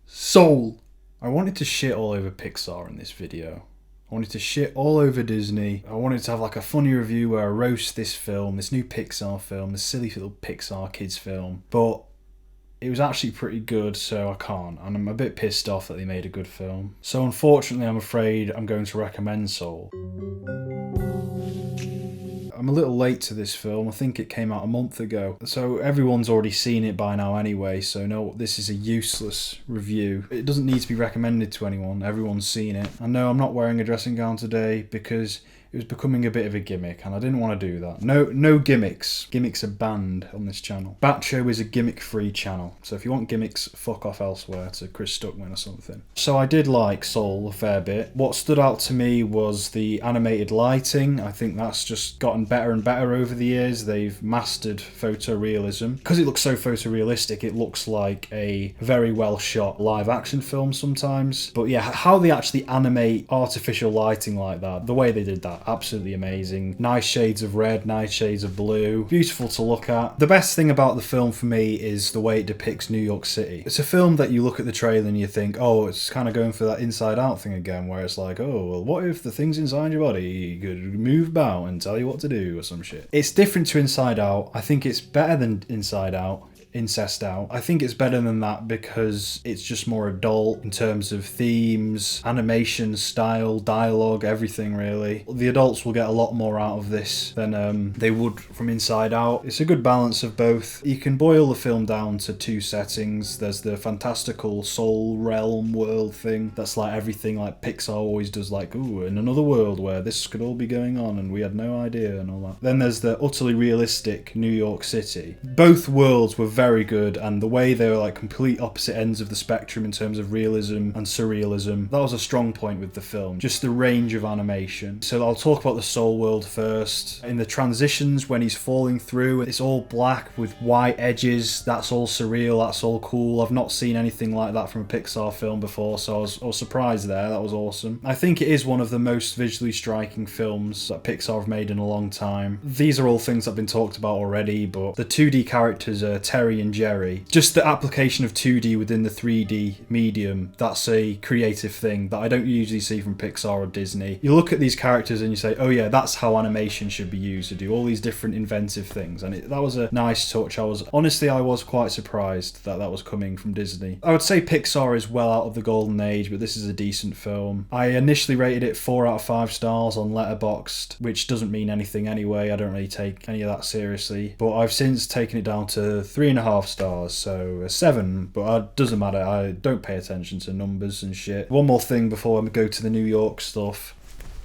Soul! I wanted to shit all over Pixar in this video. I wanted to shit all over Disney. I wanted to have like a funny review where I roast this film, this new Pixar film, this silly little Pixar kids film. But it was actually pretty good, so I can't. And I'm a bit pissed off that they made a good film. So unfortunately, I'm afraid I'm going to recommend Soul. I'm a little late to this film. I think it came out a month ago. So everyone's already seen it by now anyway, so no, this is a useless review. It doesn't need to be recommended to anyone. Everyone's seen it. And no, I'm not wearing a dressing gown today because it was becoming a bit of a gimmick and I didn't want to do that. No gimmicks. Gimmicks are banned on this channel. Batcho is a gimmick-free channel. So if you want gimmicks, fuck off elsewhere to Chris Stuckman or something. So I did like Soul a fair bit. What stood out to me was the animated lighting. I think that's just gotten better and better over the years. They've mastered photorealism. Because it looks so photorealistic, it looks like a very well shot live action film sometimes. But yeah, how they actually animate artificial lighting like that, the way they did that, absolutely amazing. Nice shades of red, nice shades of blue. Beautiful to look at. The best thing about the film for me is the way it depicts New York City. It's a film that you look at the trailer and you think, oh, it's kind of going for that Inside Out thing again, where it's like, oh, well, what if the things inside your body could move about and tell you what to do or some shit. It's different to Inside Out. I think it's better than Inside Out. Incest Out. I think it's better than that because it's just more adult in terms of themes, animation, style, dialogue, everything really. The adults will get a lot more out of this than they would from Inside Out. It's a good balance of both. You can boil the film down to two settings. There's the fantastical soul realm world thing. That's like everything like Pixar always does, like, ooh, in another world where this could all be going on and we had no idea and all that. Then there's the utterly realistic New York City. Both worlds were very good, and the way they were like complete opposite ends of the spectrum in terms of realism and surrealism, that was a strong point with the film. Just the range of animation. So I'll talk about the soul world first. In the transitions when he's falling through, it's all black with white edges. That's all surreal, that's all cool. I've not seen anything like that from a Pixar film before, so I was surprised there. That was awesome. I think it is one of the most visually striking films that Pixar have made in a long time. These are all things that have been talked about already, but the 2D characters are Terry and Jerry. Just the application of 2D within the 3D medium, that's a creative thing that I don't usually see from Pixar or Disney. You look at these characters and you say, oh yeah, that's how animation should be used, to do all these different inventive things, and that was a nice touch. I was quite surprised that was coming from Disney. I would say Pixar is well out of the golden age, but this is a decent film. I initially rated it 4 out of 5 stars on Letterboxd, which doesn't mean anything anyway. I don't really take any of that seriously, but I've since taken it down to 3.5 stars, so a 7, but it doesn't matter. I don't pay attention to numbers and shit. One more thing before I go to the New York stuff.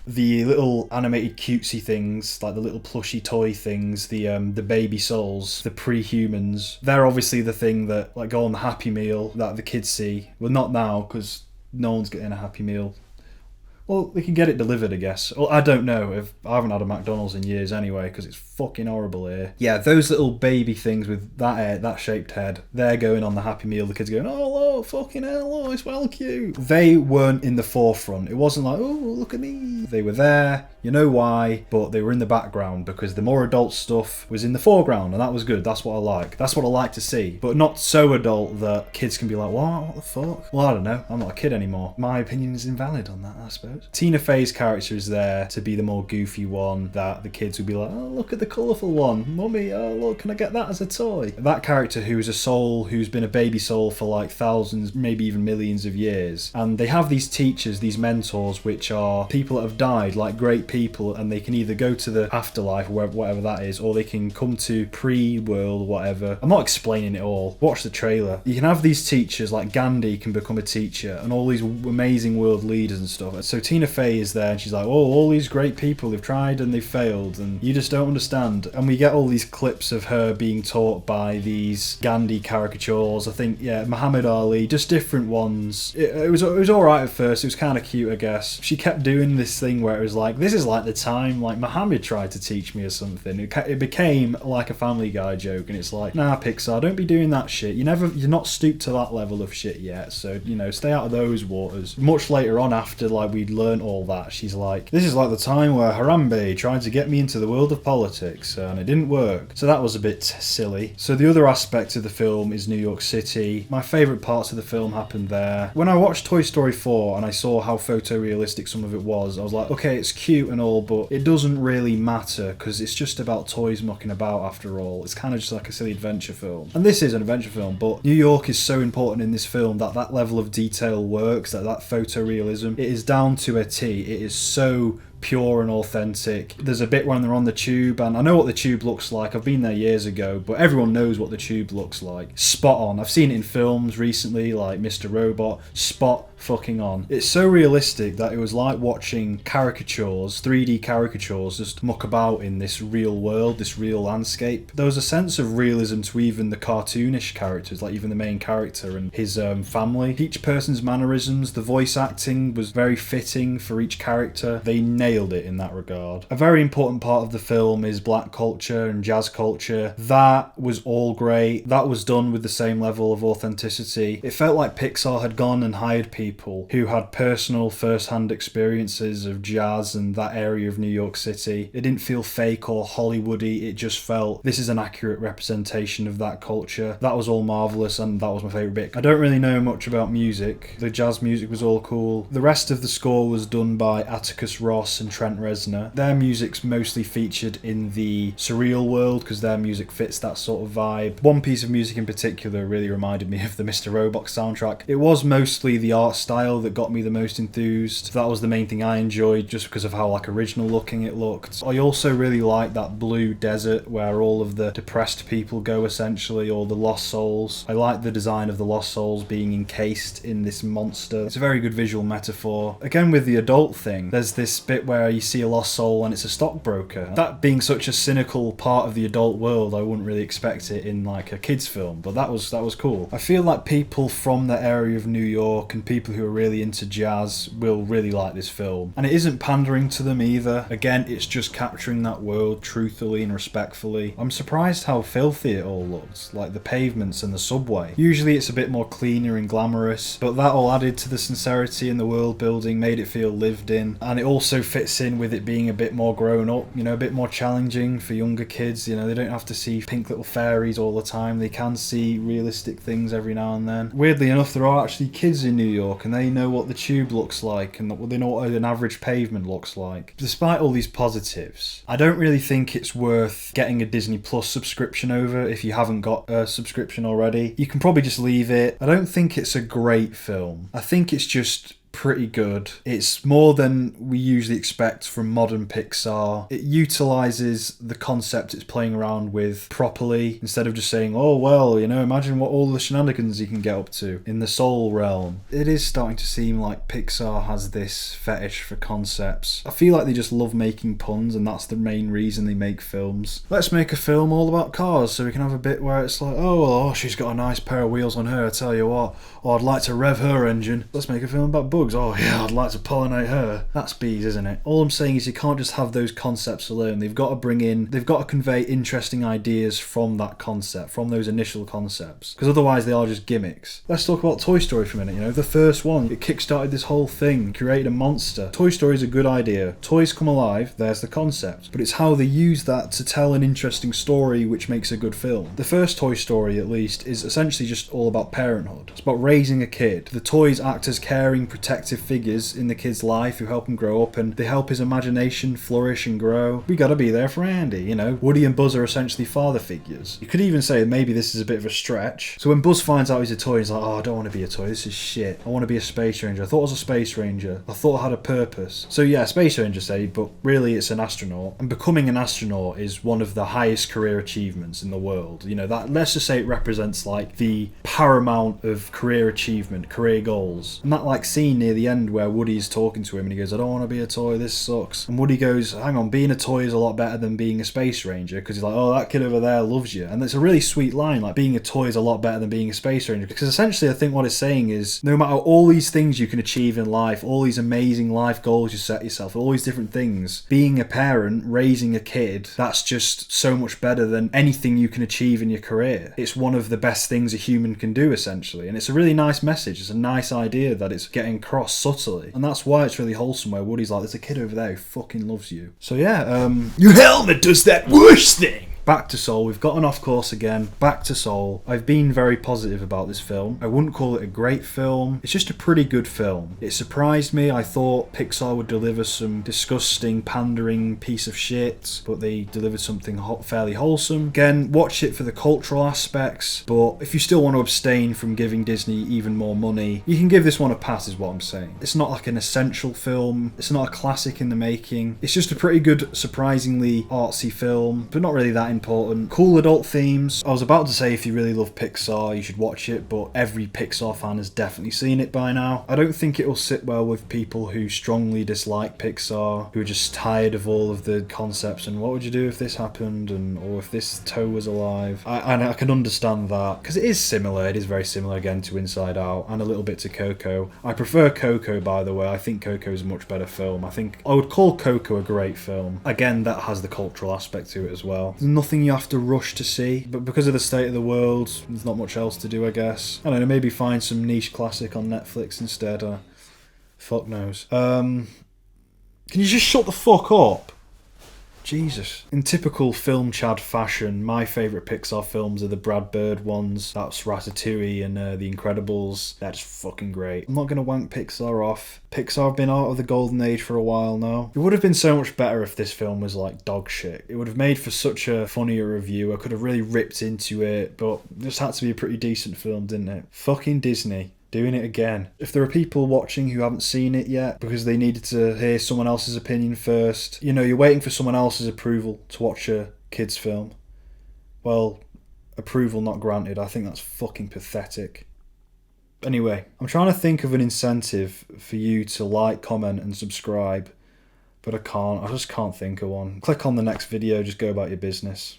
The little animated cutesy things, like the little plushy toy things, the baby souls, the pre-humans, they're obviously the thing that like go on the Happy Meal that the kids see. Well, not now, because no one's getting a Happy Meal. Well, they can get it delivered, I guess. Well, I don't know. I haven't had a McDonald's in years anyway, because it's fucking horrible here. Yeah, those little baby things with that shaped head, they're going on the Happy Meal. The kids are going, oh, look, fucking hell, oh, it's well cute. They weren't in the forefront. It wasn't like, oh, look at me. They were there, you know why, but they were in the background because the more adult stuff was in the foreground, and that was good. That's what I like. That's what I like to see. But not so adult that kids can be like, what the fuck? Well, I don't know. I'm not a kid anymore. My opinion is invalid on that, I suppose. Tina Fey's character is there to be the more goofy one that the kids would be like, oh, look at the colourful one. Mummy, oh, look, can I get that as a toy? That character who's a soul, who's been a baby soul for like thousands, maybe even millions of years. And they have these teachers, these mentors, which are people that have died, like great people, and they can either go to the afterlife, whatever that is, or they can come to pre-world, whatever. I'm not explaining it all. Watch the trailer. You can have these teachers, like Gandhi can become a teacher, and all these amazing world leaders and stuff. So Tina Fey is there and she's like, oh, all these great people, they've tried and they've failed and you just don't understand. And we get all these clips of her being taught by these Gandhi caricatures. I think, yeah, Muhammad Ali, just different ones. It was alright at first. It was kind of cute, I guess. She kept doing this thing where it was like, this is like the time like Muhammad tried to teach me or something. It became like a Family Guy joke, and it's like, nah, Pixar, don't be doing that shit. You're not stooped to that level of shit yet, so, you know, stay out of those waters. Much later on, after like we'd she'd learnt all that, she's like, this is like the time where Harambe tried to get me into the world of politics and it didn't work. So that was a bit silly. So the other aspect of the film is New York City. My favourite parts of the film happened there. When I watched Toy Story 4 and I saw how photorealistic some of it was, I was like, okay, it's cute and all, but it doesn't really matter because it's just about toys mucking about after all. It's kind of just like a silly adventure film. And this is an adventure film, but New York is so important in this film that that level of detail works, that photorealism, it is down to a T. It is so pure and authentic. There's a bit when they're on the tube, and I know what the tube looks like. I've been there years ago, but everyone knows what the tube looks like. Spot on. I've seen it in films recently, like Mr. Robot. Spot fucking on. It's so realistic that it was like watching caricatures, 3D caricatures, just muck about in this real world, this real landscape. There was a sense of realism to even the cartoonish characters, like even the main character and his family. Each person's mannerisms, the voice acting was very fitting for each character. They nailed it in that regard. A very important part of the film is black culture and jazz culture. That was all great. That was done with the same level of authenticity. It felt like Pixar had gone and hired people who had personal first-hand experiences of jazz and that area of New York City. It didn't feel fake or Hollywoody. It just felt this is an accurate representation of that culture. That was all marvellous, and that was my favourite bit. I don't really know much about music. The jazz music was all cool. The rest of the score was done by Atticus Ross and Trent Reznor. Their music's mostly featured in the surreal world because their music fits that sort of vibe. One piece of music in particular really reminded me of the Mr. Robot soundtrack. It was mostly the art style that got me the most enthused. That was the main thing I enjoyed, just because of how like original looking it looked. I also really liked that blue desert where all of the depressed people go, essentially, or the lost souls. I like the design of the lost souls being encased in this monster. It's a very good visual metaphor. Again, with the adult thing, there's this bit where you see a lost soul and it's a stockbroker. That being such a cynical part of the adult world, I wouldn't really expect it in like a kids film, but that was cool. I feel like people from the area of New York and people who are really into jazz will really like this film. And it isn't pandering to them either. Again, it's just capturing that world truthfully and respectfully. I'm surprised how filthy it all looks, like the pavements and the subway. Usually it's a bit more cleaner and glamorous, but that all added to the sincerity and the world building, made it feel lived in. And it also fits in with it being a bit more grown up, you know, a bit more challenging for younger kids. You know, they don't have to see pink little fairies all the time. They can see realistic things every now and then. Weirdly enough, there are actually kids in New York and they know what the tube looks like and they know what an average pavement looks like. Despite all these positives, I don't really think it's worth getting a Disney Plus subscription over if you haven't got a subscription already. You can probably just leave it. I don't think it's a great film. I think it's just pretty good. It's more than we usually expect from modern Pixar. It utilises the concept it's playing around with properly, instead of just saying, oh well, you know, imagine what all the shenanigans you can get up to in the soul realm. It is starting to seem like Pixar has this fetish for concepts. I feel like they just love making puns and that's the main reason they make films. Let's make a film all about cars so we can have a bit where it's like, oh, she's got a nice pair of wheels on her, I tell you what. Oh, I'd like to rev her engine. Let's make a film about bugs. Oh yeah, I'd like to pollinate her. That's bees, isn't it? All I'm saying is you can't just have those concepts alone. They've got to convey interesting ideas from that concept, from those initial concepts. Because otherwise they are just gimmicks. Let's talk about Toy Story for a minute. You know, the first one, it kickstarted this whole thing, created a monster. Toy Story is a good idea. Toys come alive, there's the concept. But it's how they use that to tell an interesting story which makes a good film. The first Toy Story, at least, is essentially just all about parenthood. It's about raising a kid. The toys act as caring, protective figures in the kid's life who help him grow up and they help his imagination flourish and grow. We gotta be there for Andy, you know. Woody and Buzz are essentially father figures. You could even say maybe this is a bit of a stretch. So when Buzz finds out he's a toy, he's like, oh, I don't want to be a toy, this is shit. I want to be a space ranger. I thought I was a space ranger. I thought I had a purpose. So yeah, space ranger say, but really it's an astronaut. And becoming an astronaut is one of the highest career achievements in the world. You know, that, let's just say it represents like the paramount of career achievement, career goals. And that like scene near the end where Woody's talking to him and he goes, I don't want to be a toy, this sucks. And Woody goes, hang on, being a toy is a lot better than being a space ranger, because he's like, oh, that kid over there loves you. And it's a really sweet line, like being a toy is a lot better than being a space ranger, because essentially I think what it's saying is no matter all these things you can achieve in life, all these amazing life goals you set yourself, all these different things, being a parent, raising a kid, that's just so much better than anything you can achieve in your career. It's one of the best things a human can do, essentially. And it's a really nice message. It's a nice idea that it's getting across subtly. And that's why it's really wholesome, where Woody's like, there's a kid over there who fucking loves you. So yeah, your helmet does that whoosh thing! Back to Soul. We've gotten off course again. Back to Soul. I've been very positive about this film. I wouldn't call it a great film. It's just a pretty good film. It surprised me. I thought Pixar would deliver some disgusting, pandering piece of shit, but they delivered something fairly wholesome. Again, watch it for the cultural aspects, but if you still want to abstain from giving Disney even more money, you can give this one a pass, is what I'm saying. It's not like an essential film. It's not a classic in the making. It's just a pretty good, surprisingly artsy film, but not really that important. Cool adult themes. I was about to say if you really love Pixar you should watch it, but every Pixar fan has definitely seen it by now. I don't think it will sit well with people who strongly dislike Pixar, who are just tired of all of the concepts and what would you do if this happened, and or if this toe was alive. I can understand that, because it is similar. It is very similar again to Inside Out and a little bit to Coco. I prefer Coco, by the way. I think Coco is a much better film. I think I would call Coco a great film. Again, that has the cultural aspect to it as well. There's nothing you have to rush to see, but because of the state of the world, there's not much else to do, I guess. I don't know, maybe find some niche classic on Netflix instead. Fuck knows. Can you just shut the fuck up? Jesus. In typical film Chad fashion, my favourite Pixar films are the Brad Bird ones. That's Ratatouille and The Incredibles. They're just fucking great. I'm not going to wank Pixar off. Pixar have been out of the golden age for a while now. It would have been so much better if this film was like dog shit. It would have made for such a funnier review. I could have really ripped into it, but it just had to be a pretty decent film, didn't it? Fucking Disney. Doing it again. If there are people watching who haven't seen it yet because they needed to hear someone else's opinion first, you know, you're waiting for someone else's approval to watch a kid's film. Well, approval not granted. I think that's fucking pathetic. Anyway, I'm trying to think of an incentive for you to like, comment and subscribe, but I can't. I just can't think of one. Click on the next video, just go about your business.